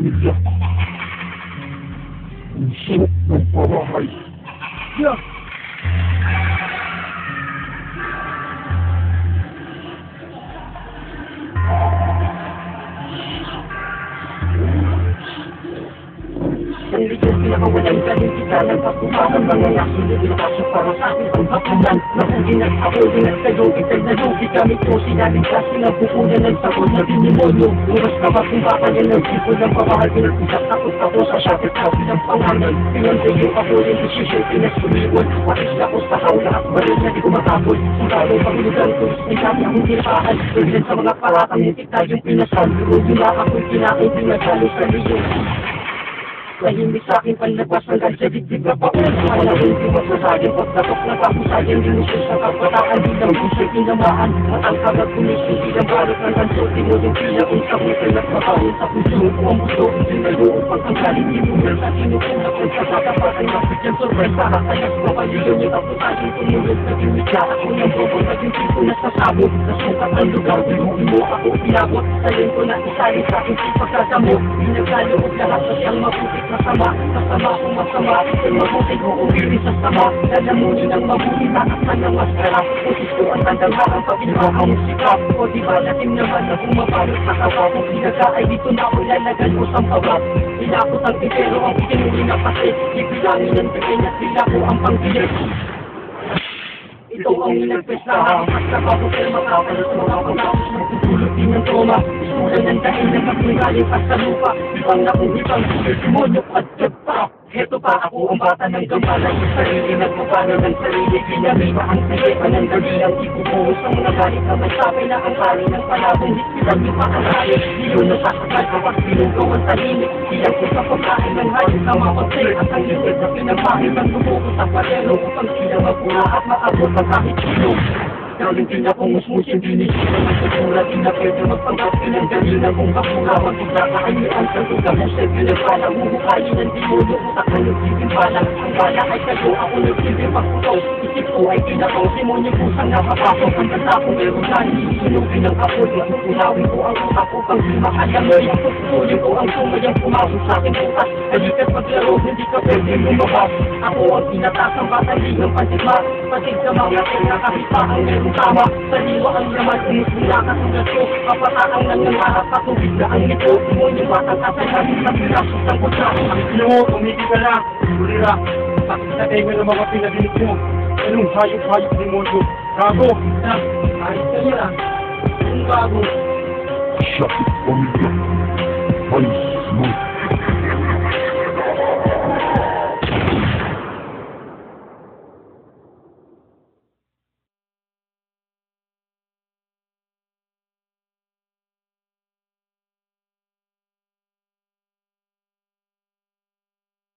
pamilya. Puso ng parahay. Yeah. Ang likod pinakawalan ka din kita ng kapumakan. Mga nasunod na kaso para sa akin ang hapunan. Nakuginat ako, ginagtayo, itagnalugi kami to. Sinabing kasi ng pupunan ng sagot na dinimonyo. Lumas ka ba kung bakalyan ng tipo ng pamahal. Pinag-usap takot ako sa shuttle kasi ng pangalan. Pinantayo ako rin desisyon, pinasuliwan. Watis na ako sa hawla at baril na di ko matapos. Kung talo pagulugan ko, may sabi akong tirahan. Tulad sa mga paratang hindi tayong pinasal. Rugi na ako'y kinain, pinagalo sa liyo. Tahimik sa aking panlabas hanggang sa dibdib na paul. Malawin di masasayang pagdatok na kapusayang lumusyon sa kapataan. Bilang puso'y tinamaan matangkag at kumisyon. Bilang barot ng kanso, di mo yung pinaon sa husay at makawin sa puso. Ang gusto, sinaluon pagkanggaling ibunan sa sinukong na kung sa katapatan na pityang surprise. Para kayas mapaligaw niya kapusayang tumulog. Naging mitya ako ng bobo, naging tipo na sasabot. Nasukat ang lugar, bihuin mo ako pinabot. Sayin ko na isalit sa aking pagkagamot. Pinagkaloob lahat sa siyang mabuti. Masama, kasama kung masama. Kung mabuti ko umili sa sama. Lalamunin ang mabuti, takasman ng maskara. Pusis ko ang tandang ang paginawa ang musika. O diba natin naman na bumapalot sa kawa. Kung pinaga ay dito na ako lalagan mo sa pawa. Pinakot ang pitero ang pinuli na pati. Ibilangin ang tingin at bila ko ang pangbiyak. Ito ang inagpes na hakas na bago pero makapalas mo ako na magtutulog din ng trauma. Isulan ng dahil na magmagaling pa sa lupa. Ibang na kung ibang demonyo at pa. Heto pa ako ang bata ng gambala. Yung sarili nagpapano ng sarili. Pinamima ang siyepa ng dalilang ipupuhos ang mga galit na may sabay na ang kari ng palabong. Hispilan niyo pa ang hari. Iyon na sasakal kapag pinugaw ang tahimik. Ilang ko sa pagkain ng halit na mapagsil. At ang liwid na pinapahit ang lumuko sa palero. Upang sila magpura at maabot ang kahit sino. Galing din akong musmusin, dinisipan ang sutura. Di na pwede magpanggap, pinanggalina kong kapura. Magpula kaayaan sa lugar mo sa pinagpala. Huhukayin ang demonyo, utak na nagsibing pala. Ang bala ay kayo, ako nagsibing pagputaw. Isip ko ay pinakaw, demonyo kusang nakapasok. Ang ganda ko meron na hihinugin ng kapod. Matutunawin ko ang utak ko pang di makalamay. Tuloy ko ang sumayang pumasok sa aking bukas. Halikat maglaro, hindi ka pwede lumabas. Ako ang pinatakang batali ng patigma. Patig sa mga pinakakita ang meron tama, saliwa ang laman, umusula ka sulat ko. Kapataang nang nangarap ka, tubig na ang ito. Demonyo batang kasayahin sa piraso ng kusa. Ano mo, tumigil ka lang. Tulira, bakit sa tenga ng mga pinabinig mo? Anong hayop-hayop demonyo? Gago! Na, ayos ka nila. Anong gago? Sakit pamilya. Ayos mo.